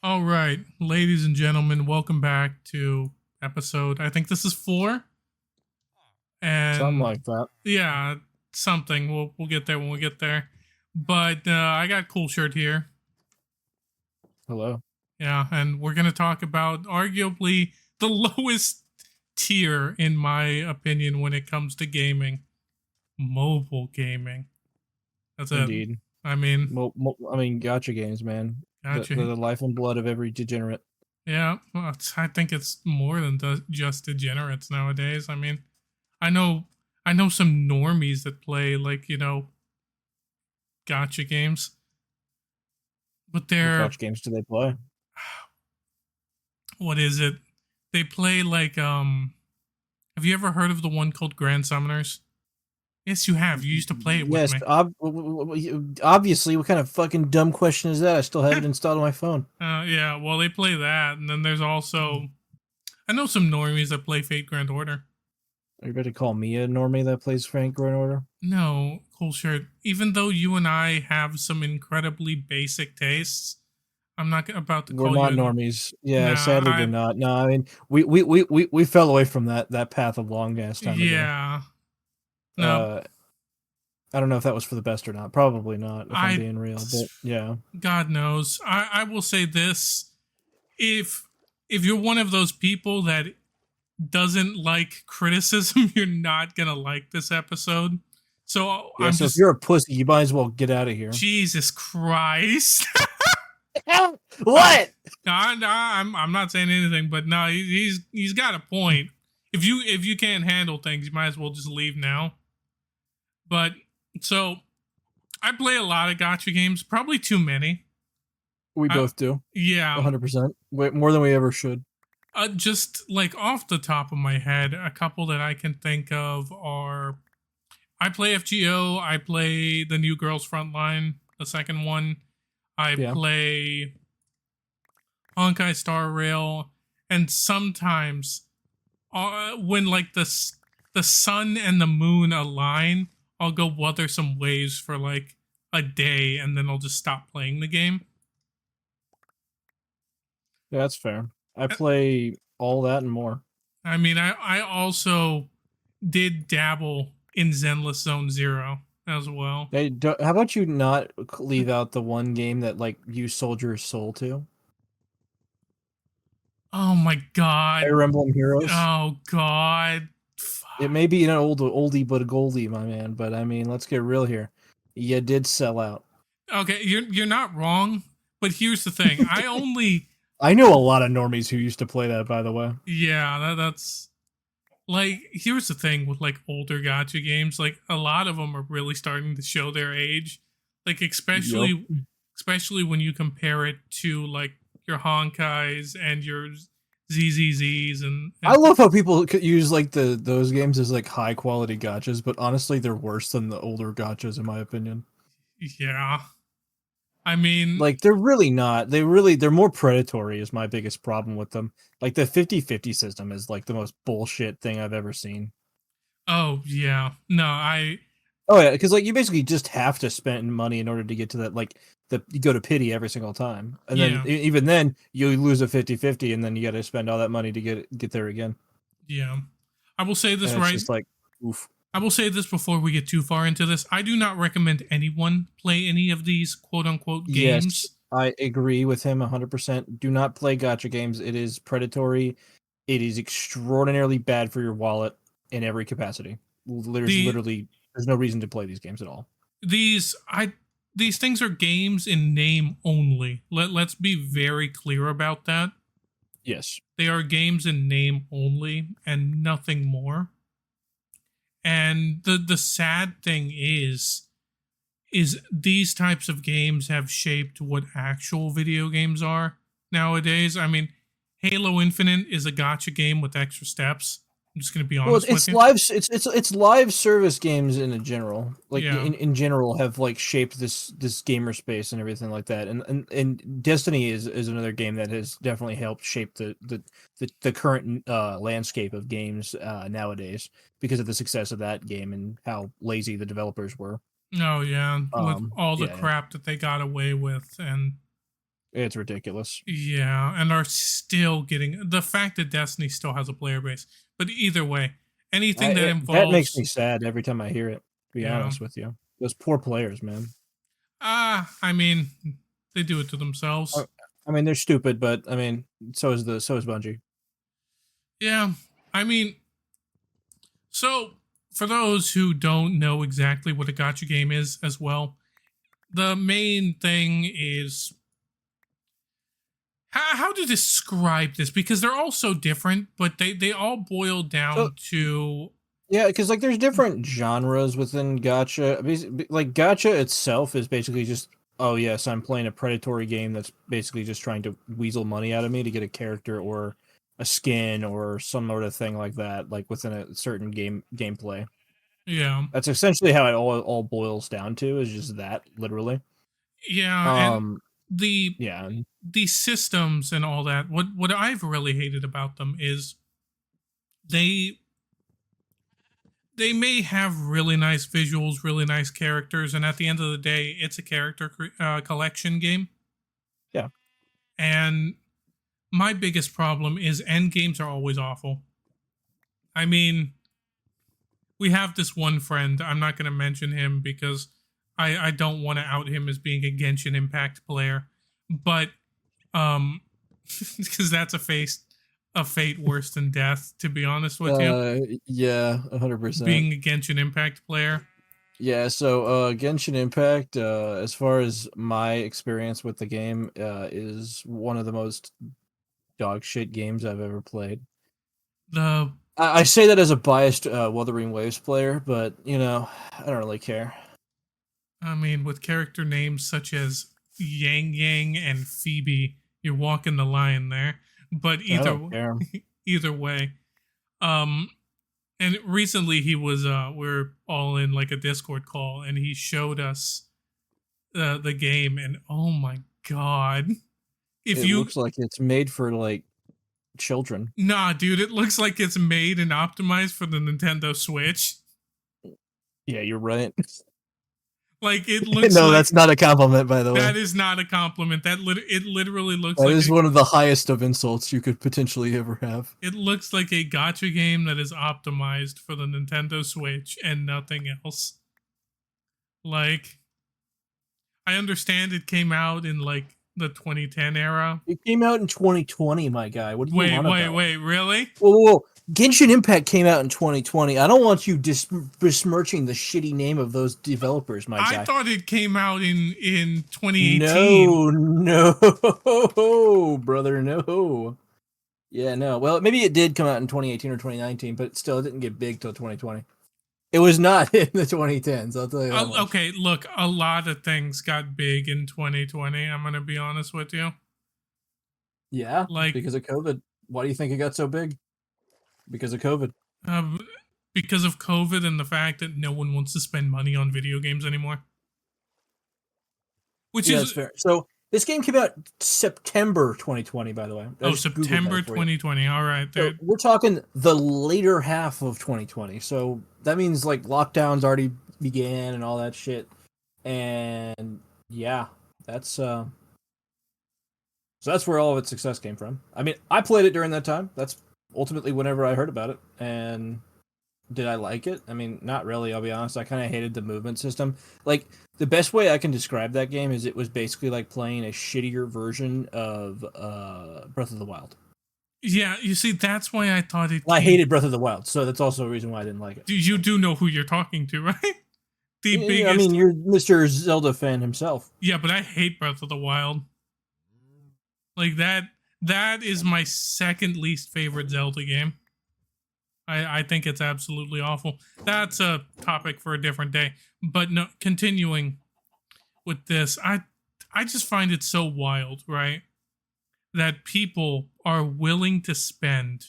All right, ladies and gentlemen, welcome back to episode. I think this is 4, Something and like that. yeah, something. We'll get there when we get there. But I got cool shirt here. Hello. Yeah, and we're gonna talk about arguably the lowest tier, in my opinion, when it comes to gaming, mobile gaming. That's it. Indeed. I mean, Gacha games, man. gotcha. The life and blood of every degenerate. Yeah, well, I think it's more than just degenerates nowadays. I mean, I know I know some normies that play gotcha games, but What they're gacha games do they play? what is it? They play have you ever heard of the one called Grand Summoners? Yes, you have. You used to play it with Yes, me. obviously. What kind of fucking dumb question is that? I still have it installed on my phone. Yeah, well they play that, and then there's also I know some normies that play Fate Grand Order. Are you about to call me a normie that plays Frank Grand Order? No, cool shirt. Even though you and I have some incredibly basic tastes, I'm not about to We're call you not an normies. Yeah, nah. sadly we're not. No, I mean we fell away from that path a long ass time ago. Yeah, no. Uh I don't know if that was for the best or not. Probably not, if I'm I being real. But yeah. God knows. I will say this: if you're one of those people that doesn't like criticism, you're not gonna like this episode. So Yeah, I'm so if just you're a pussy, you might as well get out of here. Jesus Christ. What? I'm not saying anything, but no, he's got a point. If you can't handle things, you might as well just leave now. But so I play a lot of gotcha games, probably too many. We I, both do. yeah, 100%. Way more than we ever should. just like off the top of my head, a couple that I can think of are I play FGO, I play the New Girls Frontline, the second one. I Yeah. play Honkai Star Rail, and sometimes when like the sun and the moon align, I'll go weather some waves for like a day, and then I'll just stop playing the game. Yeah, that's fair. I Uh, play all that and more. I mean, I also did dabble in Zenless Zone Zero as well. Hey, how about you not leave out the one game that like you sold your soul to? Oh my god! Fire Emblem Heroes. Oh god! It Fuck. may be an oldie but a goldie, my man. But I mean, let's get real here. You did sell out. Okay, you're not wrong, but here's the thing: I only I know a lot of normies who used to play that, by the way. yeah, that's like here's the thing with like older gotcha games, like a lot of them are really starting to show their age, like Yup. especially when you compare it to like your Honkais and your ZZZs I and love how people could use like those games as like high quality gotchas, but honestly, they're worse than the older gotchas in my opinion. yeah. I mean, Like they're really not. They're more predatory is my biggest problem with them. Like the 50-50 system is like the most bullshit thing I've ever seen. oh yeah, no, I Oh yeah, because like you basically just have to spend money in order to get to that like you go to pity every single time. And then yeah, even then you lose a 50-50 and then you got to spend all that money to get there again. yeah. I will say And this it's right. just like oof. I will say this before we get too far into this. I do not recommend anyone play any of these quote unquote Yes, games. I agree with him 100%. Do not play gotcha games. It is predatory. It is extraordinarily bad for your wallet in every capacity. The There's no reason to play these games at all. these I these things are games in name only. Let's be very clear about that. Yes. They are games in name only and nothing more. And the sad thing is these types of games have shaped what actual video games are nowadays. I mean, Halo Infinite is a gotcha game with extra steps. I'm just going to be Well, honest with you. it's live service games in a general. Like Yeah. in general have like shaped this gamer space and everything like that. And Destiny is another game that has definitely helped shape the current landscape of games nowadays because of the success of that game and how lazy the developers were. Oh yeah, with all the Yeah. crap that they got away with, and It's ridiculous. Yeah, and are still getting the fact that Destiny still has a player base. But either way, anything that That makes me involves, sad every time I hear it. To be yeah, honest with you, those poor players, man. I mean, they do it to I, themselves. I mean, they're stupid, but I mean, so is Bungie. Yeah, I mean, so for those who don't know exactly what a gotcha game is as well, the main thing is how to describe this because they're all so different, but they all boil So down to yeah, because like there's different genres within Gacha. Like Gacha itself is basically just, oh yes, I'm playing a predatory game that's basically just trying to weasel money out of me to get a character or a skin or some sort of thing like that, like within a certain gameplay. yeah, That's essentially how it all boils down to, is just that, literally. yeah, and Um, the yeah, the systems and all that. What I've really hated about them is they they may have really nice visuals, really nice characters, and at the end of the day, it's a character collection game. yeah. And my biggest problem is end games are always awful. I mean, we have this one friend. I'm not going to mention him because I don't want to out him as being a Genshin Impact player, but um, because that's a fate worse than death. To be honest with you, Yeah, 100%. being a Genshin Impact player. Yeah, so Genshin Impact, as far as my experience with the game, is one of the most dog shit games I've ever played. The I say that as a biased Wuthering Waves player, but you know, I don't really care. I mean, with character names such as Yang Yang and Phoebe, you're walking the line there. But I don't care. either way, um, and recently he was we're all in like a Discord call, and he showed us the game, and oh my god, if It you looks like it's made for like children. nah, dude, it looks like it's made and optimized for the Nintendo Switch. Yeah, you're right. Like it looks No, like that's not a compliment, by the way. that is not a compliment. It literally looks That like is one of the highest of insults you could potentially ever have. it looks like a gotcha game that is optimized for the Nintendo Switch and nothing else. Like, I understand it came out in like the 2010 era. It came out in 2020, my guy. What do you want about? Wait, really? Whoa. Genshin Impact came out in 2020. I don't want you besmirching the shitty name of those developers, my I guy. thought it came out in 2018. No, brother, no. Yeah, no. Well, maybe it did come out in 2018 or 2019, but still, it didn't get big till 2020. It was not in the 2010s, I'll tell you that much. Okay, look, a lot of things got big in 2020. I'm gonna be honest with you. Yeah, Like, because of COVID. Why do you think it got so big? Because of COVID. um, because of COVID and the fact that no one wants to spend money on video games anymore. Which Yeah, that's is fair. So this game came out September 2020, by the way. I just Googled September that for you. 2020. All right, So there. we're talking the later half of 2020. So that means like lockdowns already began and all that shit. And yeah, that's so that's where all of its success came from. I mean, I played it during that time. That's ultimately whenever I heard about it. And did I like it? I mean, not really, I'll be honest. I kind of hated the movement system. Like, the best way I can describe that game is it was basically like playing a shittier version of Breath of the Wild. Yeah, you see, that's why I thought it Well, I came. hated Breath of the Wild, so that's also a reason why I didn't like it. You do know who you're talking to, right? The I biggest. mean, you're Mr. Zelda fan himself. Yeah, but I hate Breath of the Wild. Like that. That is my second least favorite Zelda game. I think it's absolutely awful. That's a topic for a different day. But no, continuing with this, I just find it so wild, right? That people are willing to spend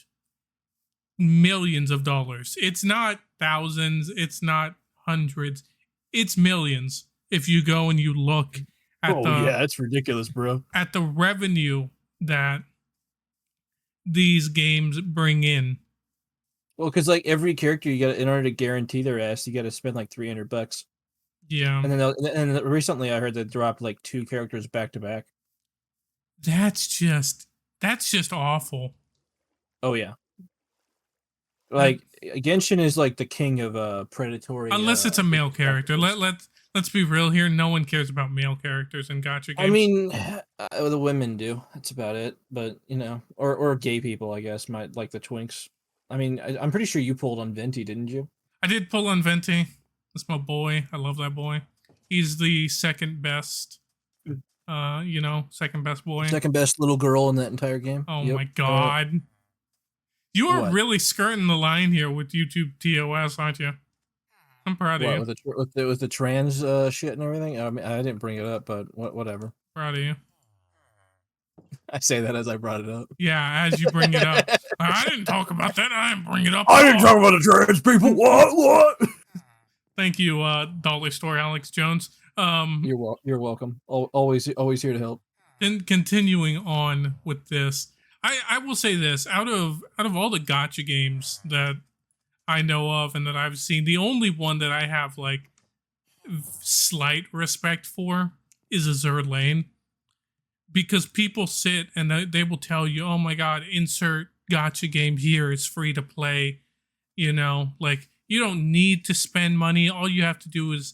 millions of dollars. It's not thousands, it's not hundreds, it's millions. If you go and you look at It's ridiculous, bro. at the revenue that these games bring in. Well, because like every character, you got in order to guarantee their ass, you got to spend like $300. Yeah. And then recently, I heard they dropped like 2 characters back to back. That's just awful. Oh yeah, That, like Genshin is like the king of predatory. unless it's a male character. tactics. Let's be real here. No one cares about male characters in gacha I games. mean, the women do. That's about it. But or gay people, I guess, might like the twinks. I mean, I'm pretty sure you pulled on Venti, didn't you? I did pull on Venti. That's my boy. I love that boy. He's the second best. Second best boy. Second best little girl in that entire game. Oh Yep. my god. You are What? really skirting the line here with YouTube TOS, aren't you? I'm proud of What you. with the trans shit and everything? I mean, I didn't bring it up, but whatever. Proud of you. I say that as I brought it up. Yeah, as you bring it up. I didn't talk about that. I didn't bring it up. I didn't talk about the trans people. What? Thank you, Dolly Store Alex Jones. You're welcome. Always here to help. Then continuing on with this, I will say this: out of all the gacha games that I know of and that I've seen, the only one that I have like slight respect for is Azur Lane, because people sit and they will tell you, "Oh my god, insert gacha game here. It's free to play." Like you don't need to spend money. All you have to do is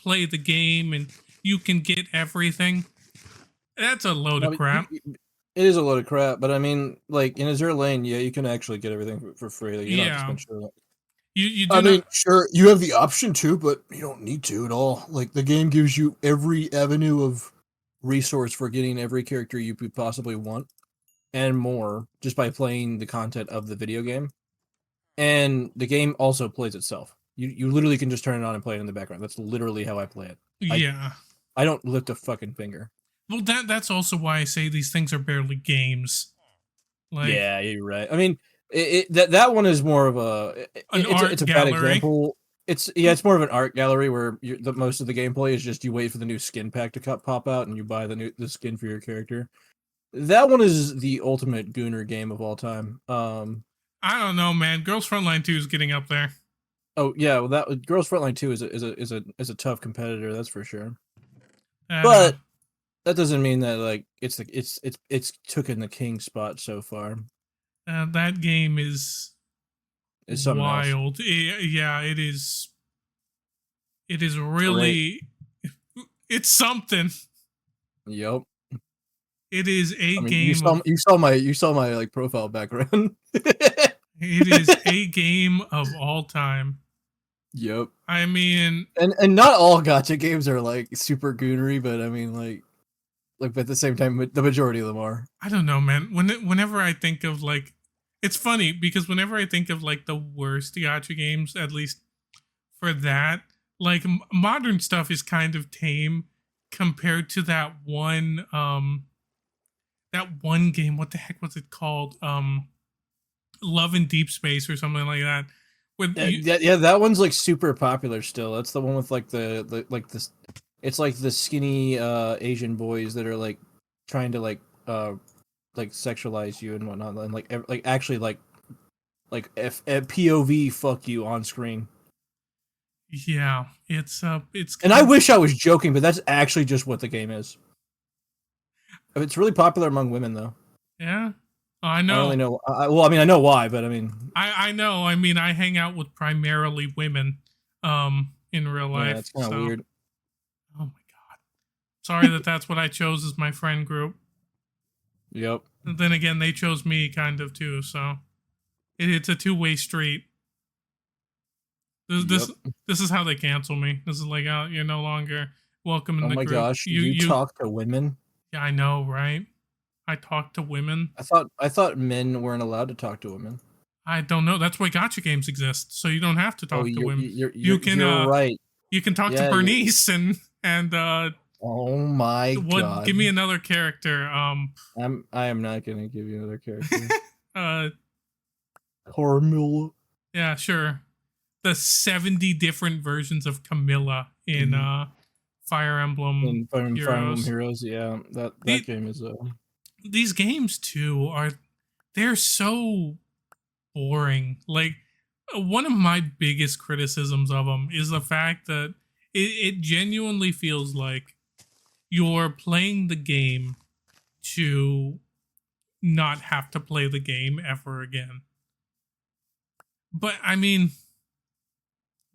play the game, and you can get everything. That's a load of crap. It is a load of crap, but I mean, like in Azure Lane, yeah, you can actually get everything for free. Like, you don't have to spend shit. You do I mean, not. sure, you have the option to, but you don't need to at all. Like the game gives you every avenue of resource for getting every character you could possibly want, and more, just by playing the content of the video game. And the game also plays itself. You literally can just turn it on and play it in the background. That's literally how I play it. Yeah. I don't lift a fucking finger. Well, that's also why I say these things are barely games. Like, yeah, you're right. I mean, that one is more of it's a bad example. It's more of an art gallery where the most of the gameplay is just you wait for the new skin pack to pop out and you buy the skin for your character. That one is the ultimate gooner game of all time. I don't know, man. Girls Frontline 2 is getting up there. Oh yeah, well that Girls Frontline 2 is a tough competitor, that's for sure. But that doesn't mean that like it's taken the king spot so far. That game is wild. It is. It is really. Great. It's something. Yep. It is game. You saw my like profile background. It is a game of all time. Yep. I mean, and not all gacha games are like super goonery, but I mean like at the same time, the majority of them are. I don't know, man. Whenever I think of like, it's funny because whenever I think of like the worst gacha games, at least for that, like modern stuff is kind of tame compared to that one game. What the heck was it called? Love in Deep Space or something like that. That one's like super popular still. That's the one with like the like this. It's like the skinny Asian boys that are like trying to like sexualize you and whatnot, and like actually like POV fuck you on screen. Yeah, it's and I wish I was joking, but that's actually just what the game is. It's really popular among women though. Yeah. I know. I don't really know. Well, I mean, I know why, but I mean, I know. I mean, I hang out with primarily women, in real life. Yeah, that's kind of weird. Oh my god! Sorry that's what I chose as my friend group. Yep. And then again, they chose me kind of too. So it's a two-way street. This is how they cancel me. This is like, oh, you're no longer welcome in the group. Oh my gosh! You talk to women? Yeah, I know, right? I talk to women. I thought men weren't allowed to talk to women. I don't know. That's why gacha games exist, so you don't have to talk to women. You're right. You can talk to Bernice and oh my god! Give me another character. I am not gonna give you another character. Carmilla. Yeah, sure. The 70 different versions of Camilla in Fire Emblem Heroes. Yeah, that game is These games too they're so boring. Like one of my biggest criticisms of them is the fact that it genuinely feels like you're playing the game to not have to play the game ever again. But I mean,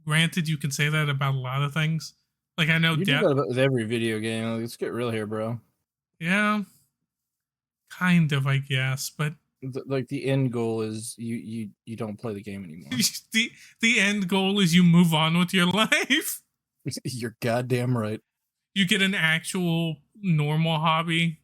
granted, you can say that about a lot of things. Like I know You do that with every video game. Like, let's get real here, bro. Yeah, kind of, I guess, but Like the end goal is you don't play the game anymore. the end goal is you move on with your life. You're goddamn right. You get an actual normal hobby,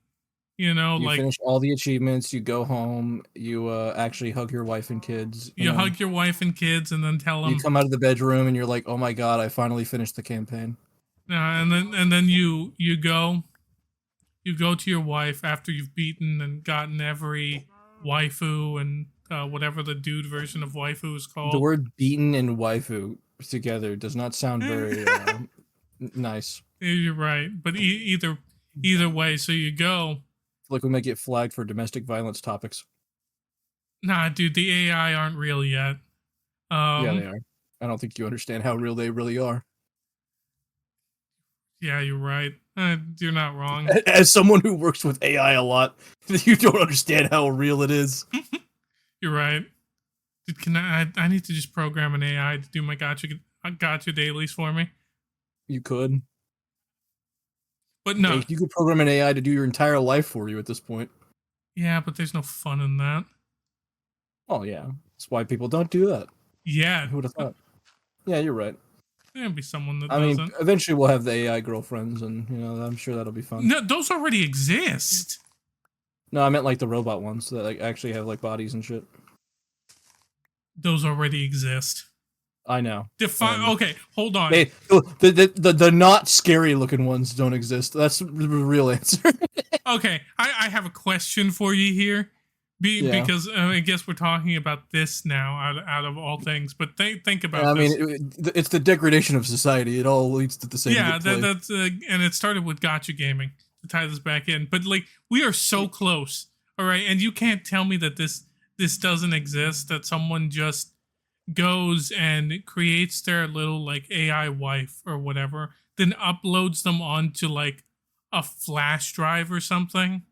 you know, You like finish all the achievements, you go home, you actually hug your wife and kids. you hug your wife and kids, and then tell them. You come out of the bedroom and you're like, "Oh my god, I finally finished the campaign." And then you go to your wife after you've beaten and gotten every waifu and whatever the dude version of waifu is called. The word "beaten" and "waifu" together does not sound very nice. You're right, but either way, so you go. Like we might get flagged for domestic violence topics. Nah, dude, the AI aren't real yet. Yeah, they are. I don't think you understand how real they really are. Yeah, you're right. You're not wrong. As someone who works with AI a lot, you don't understand how real it is. You're right. Dude, can I need to just program an AI to do my gacha dailies for me. You could. But no. Hey, you could program an AI to do your entire life for you at this point. Yeah, but there's no fun in that. Oh, yeah. That's why people don't do that. Yeah. Who would have thought? Yeah, you're right. There'll be someone that I doesn't. mean, eventually we'll have the AI girlfriends, and I'm sure that'll be fun. No, those already exist. No, I meant like the robot ones that like actually have like bodies and shit. Those already exist. I know. Define. Okay, hold on. The not scary looking ones don't exist. That's the real answer. Okay, I have a question for you here. Because I guess we're talking about this now out of all things, but think about this. I mean, it's the degradation of society. It all leads to the same. Yeah, that's and it started with gacha gaming to tie this back in. But like, we are so close, all right, and you can't tell me that this doesn't exist. That someone just goes and creates their little like AI wife or whatever, then uploads them onto like a flash drive or something,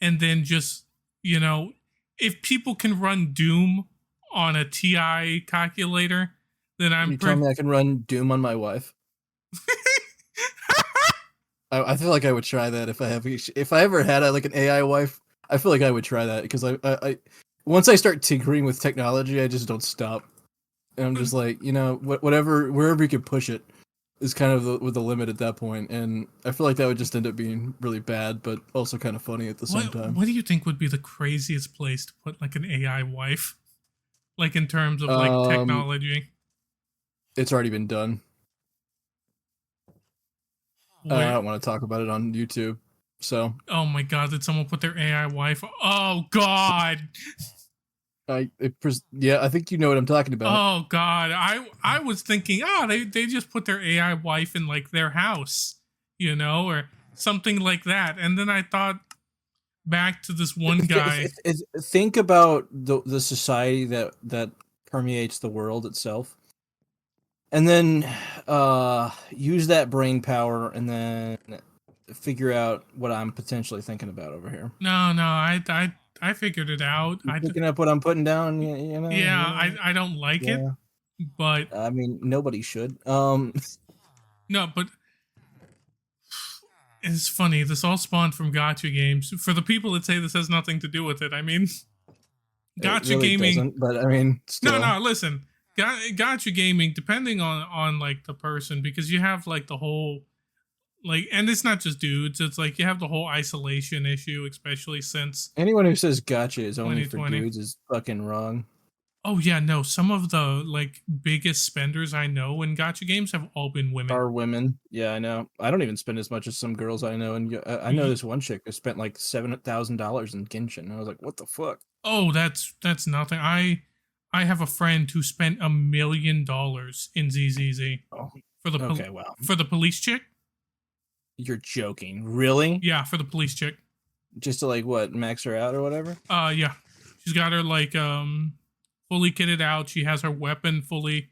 and then just, you know, if people can run Doom on a TI calculator, then I'm. You tell me I can run Doom on my wife. I feel like I would try that if I ever had like an AI wife. I feel like I would try that because I once I start tinkering with technology, I just don't stop. And I'm just like, whatever, wherever you can push it is kind of the limit at that point. And I feel like that would just end up being really bad, but also kind of funny at the same time. What do you think would be the craziest place to put like an AI wife? Like in terms of like technology? It's already been done. I don't want to talk about it on YouTube. So. Oh my god, did someone put their AI wife? Oh god. I think you know what I'm talking about. Oh god, I was thinking, they just put their AI wife in like their house, or something like that. And then I thought back to this one guy. Think about the society that permeates the world itself, and then use that brain power, and then figure out what I'm potentially thinking about over here. No, I figured it out. You picking up what I'm putting down, Yeah, I don't like it, but I mean, nobody should. No, but it's funny. This all spawned from gacha games. For the people that say this has nothing to do with it, I mean, gacha really gaming. Doesn't, but I mean, still. No. Listen, gacha gaming, depending on like the person, because you have like the whole. Like, and it's not just dudes. It's like you have the whole isolation issue, especially since anyone who says gacha is only for dudes is fucking wrong. Oh yeah, no. Some of the like biggest spenders I know in gacha games have all been women. Are women? Yeah, I know. I don't even spend as much as some girls I know, and I know this one chick who spent like $7,000 in Genshin. And I was like, what the fuck? Oh, that's nothing. I have a friend who spent $1 million in ZZZ for the police chick. You're joking. Really? Yeah, for the police chick. Just to like what, max her out or whatever? Yeah. She's got her like fully kitted out. She has her weapon fully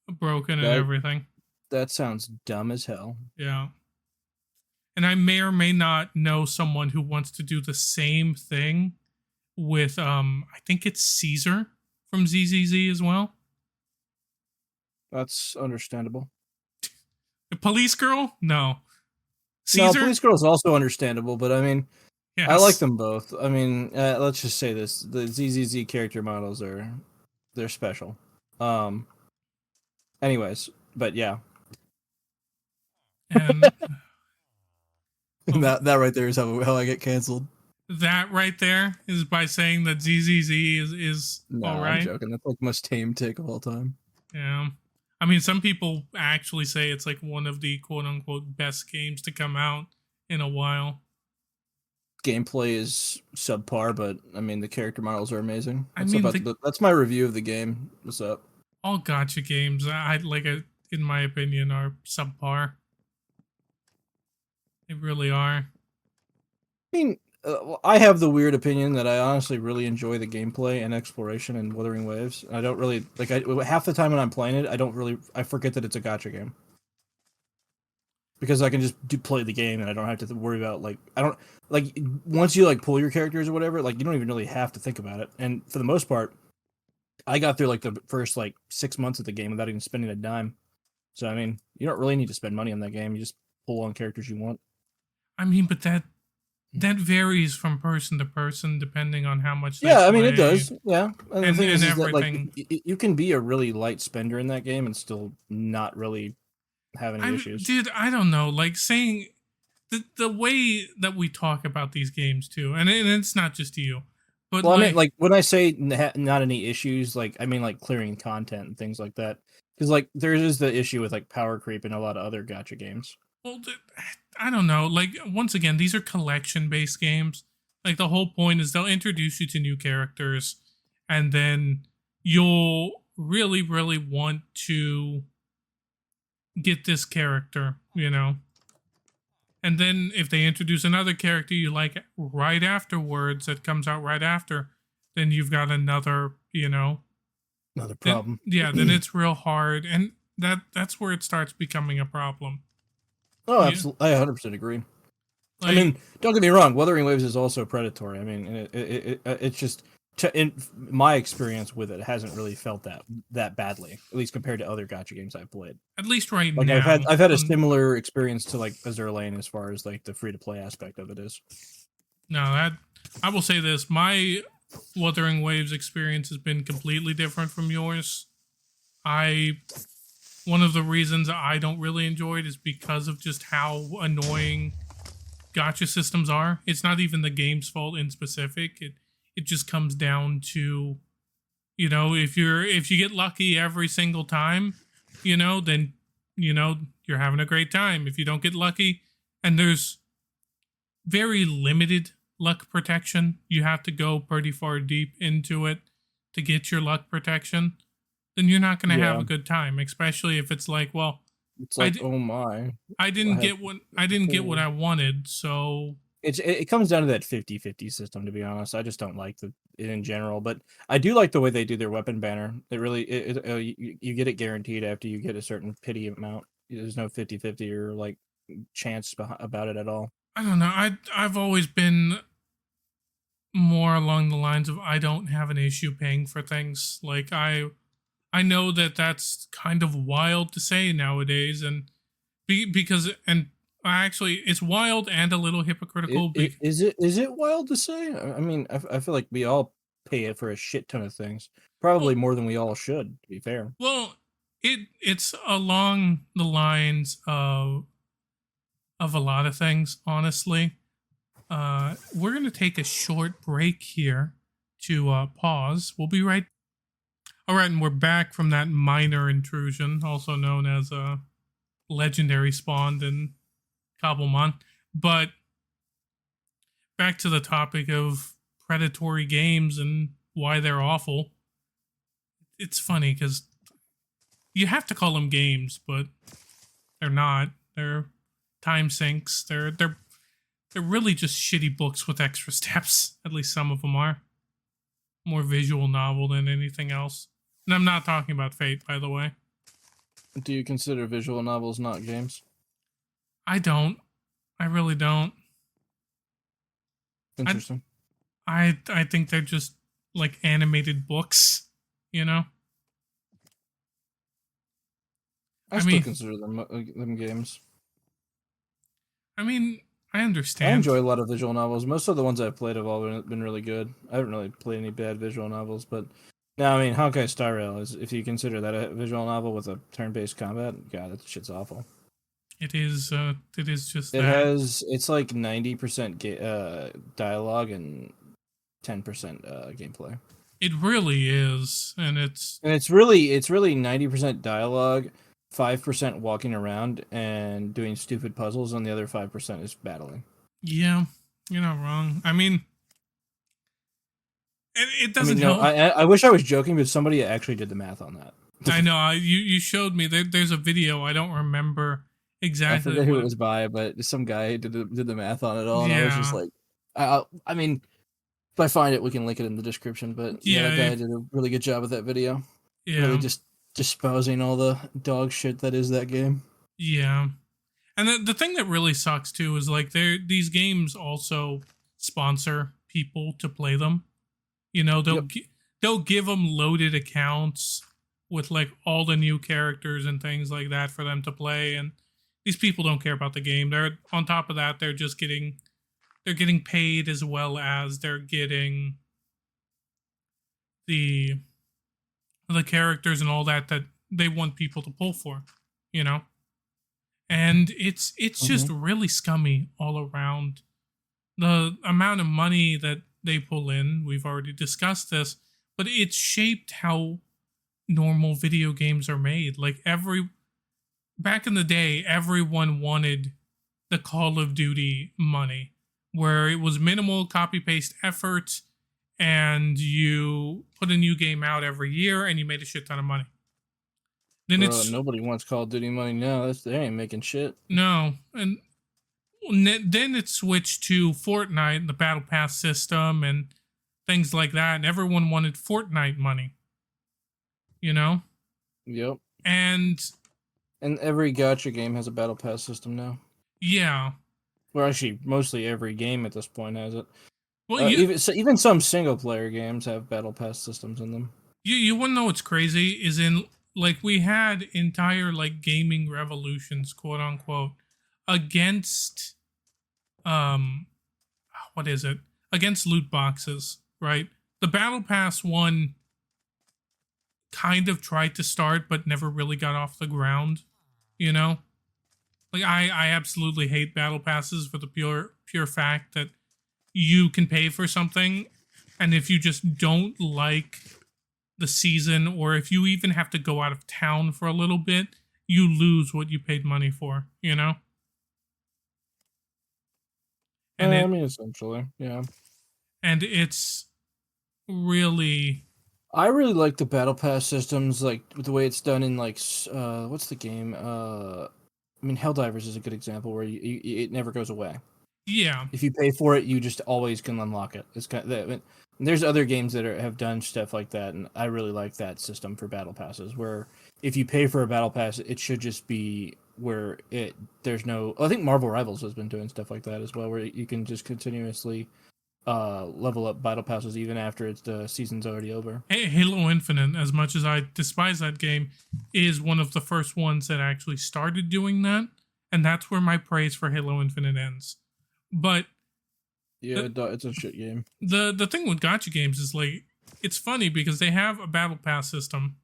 broken and everything. That sounds dumb as hell. Yeah. and I may or may not know someone who wants to do the same thing with I think it's Caesar from ZZZ as well. That's understandable. The Police Girl? No. No, Caesar? Police Girl is also understandable, but I mean, I like Yes. them both. I mean, let's just say this: the ZZZ character models they're special. Um. Anyways, but yeah, And well, that right there is how I get canceled. that right there is by saying that ZZZ is all Nah, I'm right. joking. That's like the most tame take of all time. Yeah. I mean, some people actually say it's like one of the quote unquote best games to come out in a while. Gameplay is subpar, but I mean the character models are amazing. I mean, That's my review of the game. What's up? all gotcha games, I like, in my opinion, are subpar. They really are. I mean, I have the weird opinion that I honestly really enjoy the gameplay and exploration and Wuthering Waves. I don't really like. Half the time when I'm playing it, I forget that it's a gacha game because I can just play the game and I don't have to worry about like I don't like once you like pull your characters or whatever. Like you don't even really have to think about it. And for the most part, I got through like the first like 6 months of the game without even spending a dime. So I mean, you don't really need to spend money on that game. You just pull on characters you want. I mean, but that varies from person to person depending on how much they Yeah, I mean it play does. Yeah, and the thing and is that like everything. you can be a really light spender in that game and still not really have any I issues. dude, I don't know. Like saying the way that we talk about these games too, and it's not just you, but Well, I mean, like, like when I say not any issues, like I mean like clearing content and things like that. Because like there is the issue with like power creep in a lot of other gacha games. well, I don't know. Like once again, these are collection based games. Like the whole point is they'll introduce you to new characters, and then you'll really want to get this character, you know. And then if they introduce another character you like right afterwards that comes out right after, then you've got another, you know. Another Then problem. yeah, then it's real hard, and that's where it starts becoming a problem. Oh, Yeah, absolutely, I 100% agree. I like, mean, don't get me wrong. Wuthering Waves is also predatory. I mean, it's just in my experience with it hasn't really felt that badly, at least compared to other gacha games I've played. at least right Like now. I've had a similar experience to like Azure Lane as far as like the free to play aspect of it is. No, that I will say this: my Wuthering Waves experience has been completely different from yours. I One of the reasons I don't really enjoy it is because of just how annoying gotcha systems are. It's not even the game's fault in specific. It just comes down to, you know, if you get lucky every single time, you know, then you know you're having a great time. If you don't get lucky, and there's very limited luck protection, you have to go pretty far deep into it to get your luck protection, then you're not going to have Yeah, a good time, especially if it's like, well, it's I, like di- oh my, I I didn't have get what I didn't get what I wanted, so it comes down to that 50-50 system, to be honest. I just don't like it in general, but I do like the way they do their weapon banner. It really you get it guaranteed after you get a certain pity amount. There's no 50-50 or like chance about it at all. I don't know. I've always been more along the lines of I don't have an issue paying for things. Like I know that that's kind of wild to say nowadays, and because and actually it's wild and a little hypocritical. Is it wild to say? I mean, I feel like we all pay it for a shit ton of things, probably Well, more than we all should. To be fair. well, it's along the lines of a lot of things, honestly. We're gonna take a short break here to pause. We'll be right. All right, and we're back from that minor intrusion, also known as a legendary spawned in Cobblemon. But back to the topic of predatory games and why they're awful. It's funny because you have to call them games, but they're not. They're time sinks. They're really just shitty books with extra steps. At least some of them are. More visual novel than anything else. And I'm not talking about Fate, by the way. Do you consider visual novels not games? I don't. I really don't. I Interesting. I think they're just like animated books, you know? I I still mean, consider them games. I mean, I I understand. enjoy a lot of visual novels. Most of the ones I've played have all been really good. I haven't really played any bad visual novels, but no, I mean Honkai Star Rail is, if you consider that a visual novel with a turn-based combat, God, that shit's awful. It is just It that. has it's like 90% dialogue and 10% gameplay, It really is, and and it's really 90% dialogue, 5% walking around and doing stupid puzzles, and the other 5% is battling. yeah, you're not wrong. I mean, it I mean, doesn't no, help. I wish I was joking, but somebody actually did the math on that. I know you showed me there's a video. I don't remember I exactly forget who what. it was by, but some guy did the math on it all, and I was just Yeah, like, I mean, if I find it, we can link it in the description. But yeah, yeah, that guy did a really good job with that video. Really yeah, just disposing all the dog shit that is that game. yeah. And the thing that really sucks too is like these games also sponsor people to play them. You know, Yep. they'll give them loaded accounts with like all the new characters and things like that for them to play, and these people don't care about the game. They're on top of that, they're getting paid as well as they're getting the the characters and all that that they want people to pull for, you know? And it's just Hmm. really scummy all around. The amount of money that they pull in, we've already discussed this, but it's shaped how normal video games are made. Like every back in the day, everyone wanted the Call of Duty money, where it was minimal copy paste effort and you put a new game out every year and you made a shit ton of money. Then Bro, it's nobody wants Call of Duty money now. They ain't making shit. no, and then it switched to Fortnite, the Battle Pass system, and things like that, and everyone wanted Fortnite money, you know? Yep. And And every Gacha game has a battle pass system now. yeah, Well, actually, mostly every game at this point has it. well, Even some single player games have battle pass systems in them. you want to know what's crazy is in like we had entire like gaming revolutions, quote unquote, against um what is it? Against loot boxes, right? The Battle Pass one kind of tried to start but never really got off the ground, you know? Like I absolutely hate battle passes for the pure fact that you can pay for something and if you just don't like the season or if you even have to go out of town for a little bit, you lose what you paid money for, you know? And I it mean, essentially, yeah. and it's really I really like the battle pass systems, like with the way it's done in what's the game? I mean, Helldivers is a good example where it never goes away. yeah. If you pay for it, you just always can unlock it. It's kind of, and there's other games that have done stuff like that, and I really like that system for battle passes. Where if you pay for a battle pass, it should just be where there's no. I think Marvel Rivals has been doing stuff like that as well, where you can just continuously level up battle passes even after the season's already over. Halo Infinite, as much as I despise that game, is one of the first ones that actually started doing that, and that's where my praise for Halo Infinite ends. But Yeah, it's a shit game. the thing with gotcha games is like it's funny because they have a battle pass system,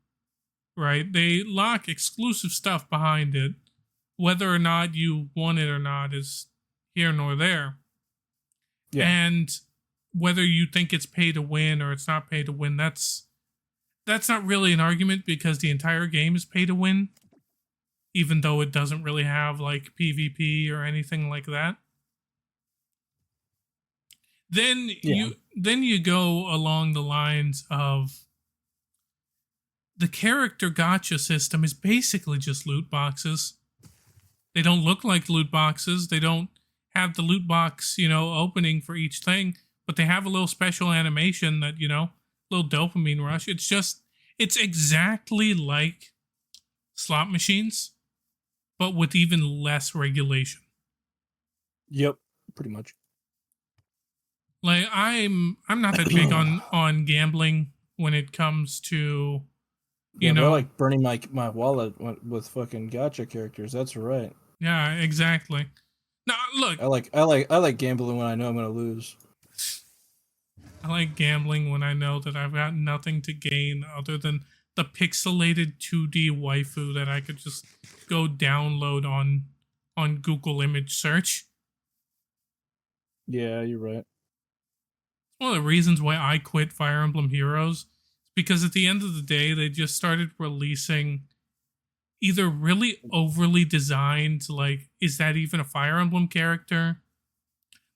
right? They lock exclusive stuff behind it. Whether or not you want it or not is here nor there. Yeah. And whether you think it's pay to win or it's not pay to win, that's not really an argument because the entire game is pay to win, even though it doesn't really have like PvP or anything like that. Yeah. Then you go along the lines of the character gotcha system is basically just loot boxes. They don't look like loot boxes. They don't have the loot box, opening for each thing, but they have a little special animation that, little dopamine rush. It's exactly like slot machines, but with even less regulation. Yep, pretty much. Like I'm not that big on gambling when it comes to, you Yeah, but I know, like burning my wallet with fucking gacha characters. That's right. yeah, exactly. Now, look, I like gambling when I know I'm gonna lose. I like gambling when I know that I've got nothing to gain other than the pixelated 2D waifu that I could just go download on Google image search. Yeah, you're right. One of the reasons why I quit Fire Emblem Heroes is because at the end of the day, they just started releasing either really overly designed, like, is that even a Fire Emblem character?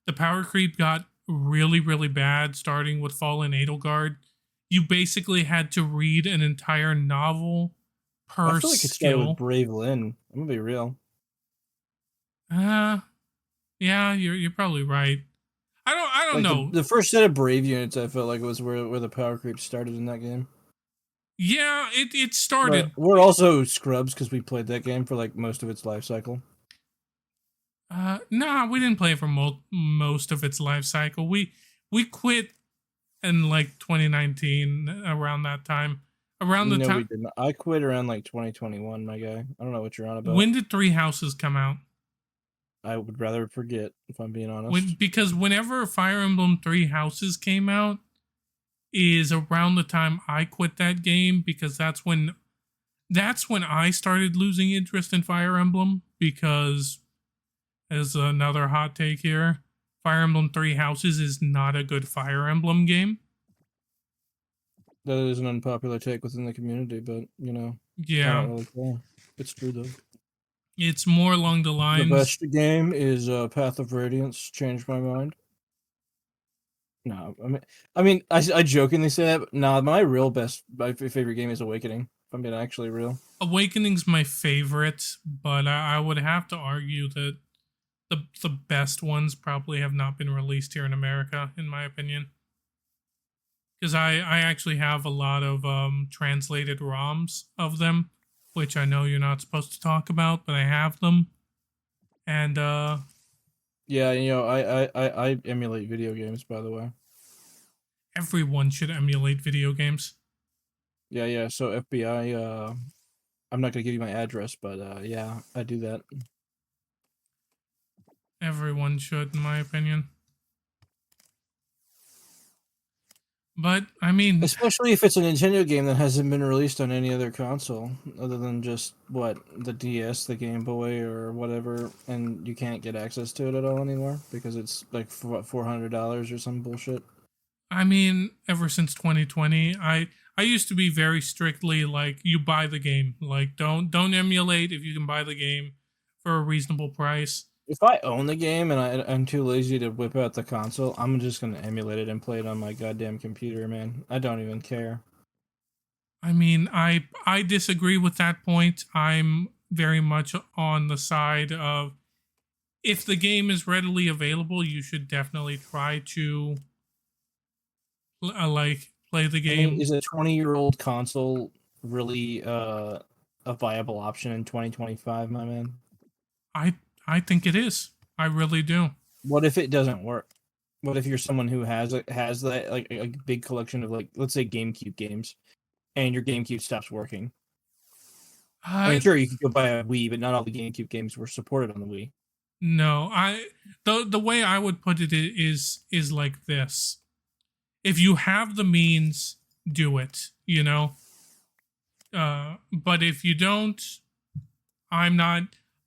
The power creep got really, really bad, starting with Fallen Edelgard. You basically had to read an entire novel I per feel like it started with skill. Brave Lynn. I'm gonna be real. Uh yeah, you're probably right. I don't Like know. the first set of Brave units, I felt like it was where the power creep started in that game. Yeah, it But started. we're also scrubs because we played that game for like most of its life cycle. Nah, we didn't play for most of its life cycle. We quit in like 2019, around that time. Around the No, we time. didn't. I quit around like 2021, my guy. I don't know what you're on about. When did Three Houses come out? I would rather forget, if I'm being When honest. Because whenever Fire Emblem Three Houses came out is around the time I quit that game, because that's when I started losing interest in Fire Emblem, because, as another hot take here, Fire Emblem Three Houses is not a good Fire Emblem game. That is an unpopular take within the community, but I Yeah, don't really care. It's true though. it's more along the The lines. best game is Path of Radiance. Changed my mind. No, I jokingly say that, but nah, my favorite game is Awakening. If I'm being actually real. Awakening's my favorite, but I would have to argue that the best ones probably have not been released here in America, in my opinion. Because I actually have a lot of translated ROMs of them, which I know you're not supposed to talk about, but I have them. And Yeah, I emulate video games, by the way. everyone should emulate video games. Yeah. So FBI, I'm not gonna give you my address, but yeah, I do that. Everyone should, in my opinion. But I mean, Especially if it's a Nintendo game that hasn't been released on any other console other than just the DS, the Game Boy, or whatever, and you can't get access to it at all anymore because it's like $400 or some bullshit. ever since 2020, I used to be very strictly like, you buy the game. Like, don't emulate if you can buy the game for a reasonable price. If I own the game and I'm too lazy to whip out the console, I'm just gonna emulate it and play it on my goddamn computer, man. I don't even care. I disagree with that point. I'm very much on the side of, if the game is readily available, you should definitely try to like play the I mean, game. is a 20-year-old console really a viable option in 2025, my man? I I think it is. I really do. What if it doesn't work? What if you're someone who has that like a big collection of, like, let's say GameCube games, and your GameCube stops working? I Uh mean, sure, you could go buy a Wii, but not all the GameCube games were supported on the Wii. no, I the way I would put it is like this. If you have the means, do it, you know? But if you don't, I'm not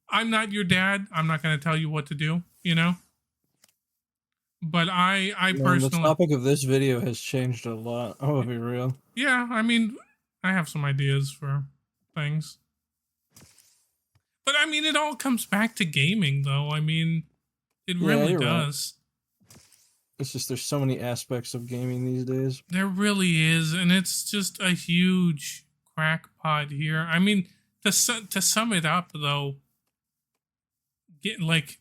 I'm not your dad. I'm not going to tell you what to do, you know? But I Man, the personally, topic of this video has changed a lot. I'm gonna be real. yeah, I have some ideas for things. But it all comes back to gaming, though. It Yeah, really you're right. does. It's just there's so many aspects of gaming these days. There really is, and it's just a huge crackpot here. To sum it up, though, get like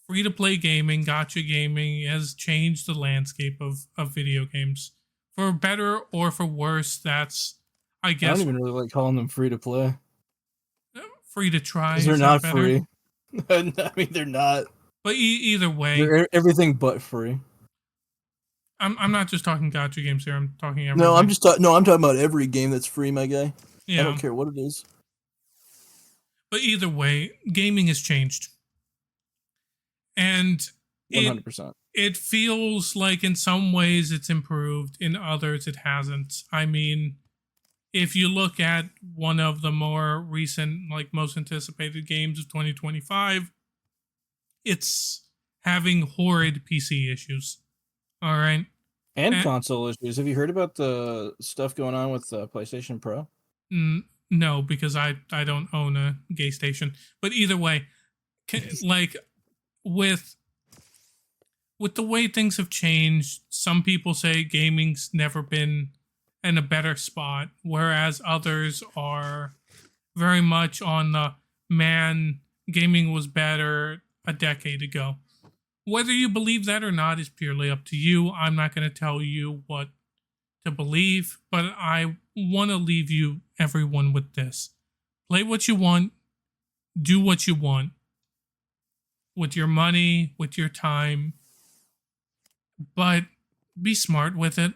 free to play gaming, gotcha gaming has changed the landscape of video games for better or for worse. That's, I I don't guess, even really like calling them free to play free to try. because they're Is that not better? free. I mean, they're not. But either way, They're everything but free. I'm not just talking gacha games here. I'm talking No, everything. I'm talking about every game that's free, my guy. I don't Yeah. care what it is. But either way, gaming has changed. And it 100%. it feels like in some ways it's improved, in others it hasn't. I mean, if you look at one of the more recent, like most anticipated games of 2025, it's having horrid PC issues. All right. And And, console issues. Have you heard about the stuff going on with PlayStation Pro? no, because I don't own a gay station. But either way, like with the way things have changed, some people say gaming's never been in a better spot, whereas others are very much on the man, gaming was better a decade ago. Whether you believe that or not is purely up to you. I'm not going to tell you what to believe, but I want to leave you, everyone, with this. Play what you want, do what you want with your money, with your time, but be smart with it.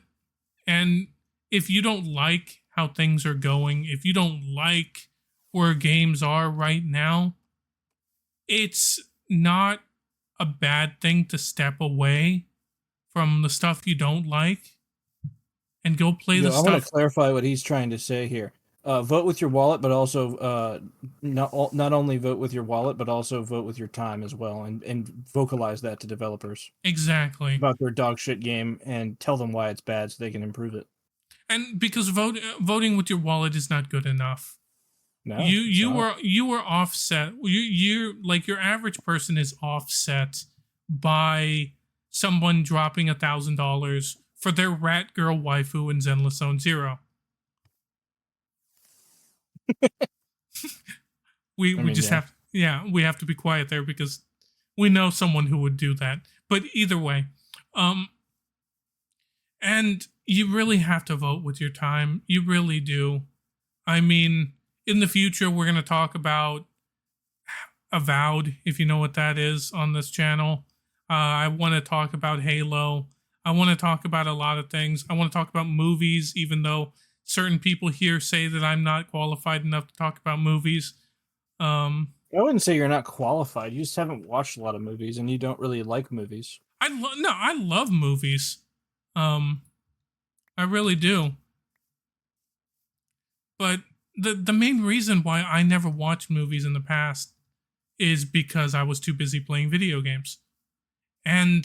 And if you don't like how things are going, if you don't like where games are right now, it's not a bad thing to step away from the stuff you don't like and go play the I want stuff. to clarify what he's trying to say here. Vote with your wallet, but also not only vote with your wallet, but also vote with your time as well, and vocalize that to developers Exactly. about their dog shit game and tell them why it's bad so they can improve it. And because voting with your wallet is not good enough. No, You were offset. You're like, your average person is offset by someone dropping $1,000 for their rat girl waifu in Zenless Zone Zero. We just yeah. have, yeah, we have to be quiet there because we know someone who would do that. But either way, um and you really have to vote with your time. You really do. I mean, in the future we're going to talk about Avowed, if you know what that is, on this channel. I want to talk about Halo. I want to talk about a lot of things. I want to talk about movies, even though certain people here say that I'm not qualified enough to talk about movies. I wouldn't say you're not qualified. You just haven't watched a lot of movies, and you don't really like movies. I love movies. Um, I really do. But the main reason why I never watched movies in the past is because I was too busy playing video games. And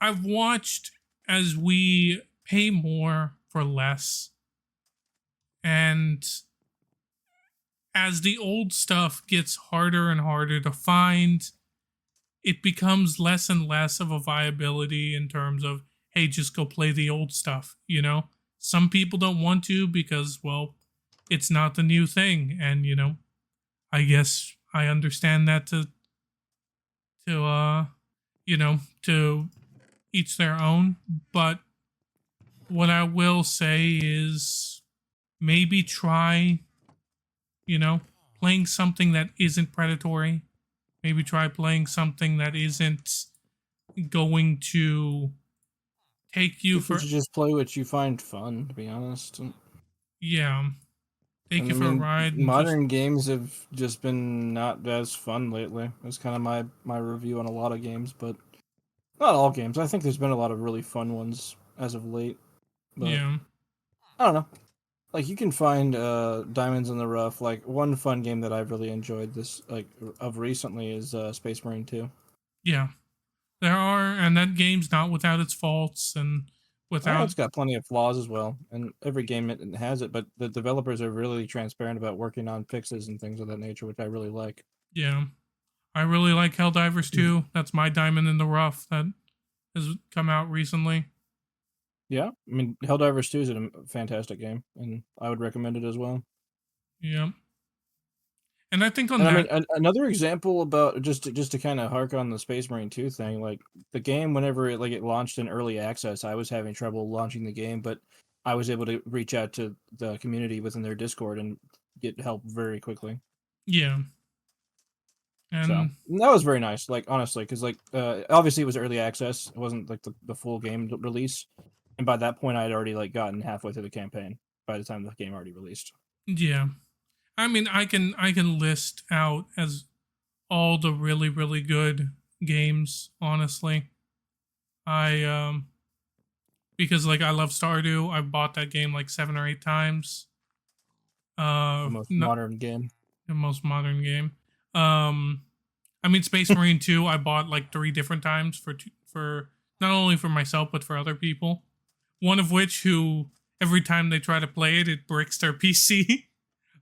I've watched as we pay more for less, and as the old stuff gets harder and harder to find, it becomes less and less of a viability in terms of, hey, just go play the old stuff, you know? Some people don't want to because, well, it's not the new thing. And, you know, I guess I understand that to each their own. But what I will say is maybe try, you know, playing something that isn't predatory. Maybe try playing something that isn't going to take you I think you for, should just play what you find fun, to be honest. yeah, take And you I for a mean, ride and just, modern games have just been not as fun lately. That's kind of my review on a lot of games, but not all games. I think there's been a lot of really fun ones as of late, but yeah, I don't know. Like you can find diamonds in the rough. Like one fun game that I've really enjoyed this of recently is Space Marine 2. yeah. There are, and that game's not without its faults and Oh, without, it's got plenty of flaws as well, and every game it has it. But the developers are really transparent about working on fixes and things of that nature, which I really like. yeah. I really like Helldivers 2. That's my diamond in the rough that has come out recently. Yeah, I mean, Helldivers 2 is a fantastic game, and I would recommend it as well. Yeah. And I think on And I mean, that, another example about just to kind of hark on the Space Marine 2 thing, like the game, whenever it launched in early access, I was having trouble launching the game, but I was able to reach out to the community within their Discord and get help very quickly. yeah. So And that was very nice. Like honestly, because like obviously it was early access. It wasn't like the full game release, and by that point I had already like gotten halfway through the campaign. By the time the game already released. yeah, I mean, I can list out as all the really really good games. Honestly, I because like I love Stardew. I bought that game like 7 or 8 times. The most Not modern game. the most modern game. Um, I mean, Space Marine 2, I bought like 3 different times for not only for myself but for other people. One of which who every time they try to play it, it bricks their PC.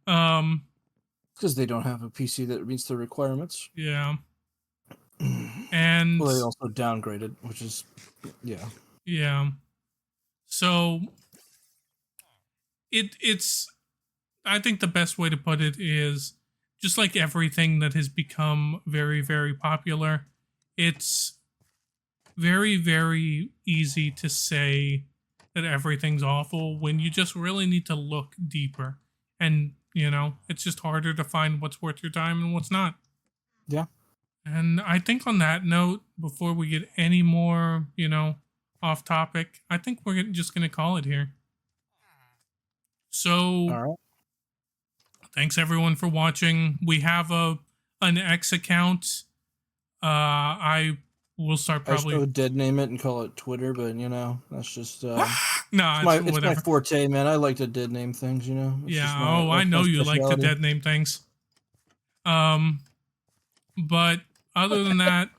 um, Because they don't have a PC that meets the requirements. yeah, Well, and they also downgraded, which is yeah. yeah, so it's I think the best way to put it is just like everything that has become very very popular. It's very very easy to say that everything's awful when you just really need to look deeper, and it's just harder to find what's worth your time and what's not. Yeah. And I think on that note, before we get any more off topic, I think we're just gonna call it here. So All right. thanks everyone for watching. We have an X account. I will start I probably. would dead name it and call it Twitter, but that's just Nah, it's my whatever. forte, man. I like to dead name things, It's just Yeah. Oh, I that's my know you like to specialty. dead name things. Um, but other than that,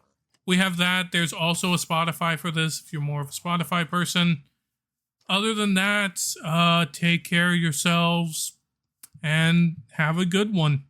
we have that. There's also a Spotify for this if you're more of a Spotify person. Other than that, take care of yourselves and have a good one.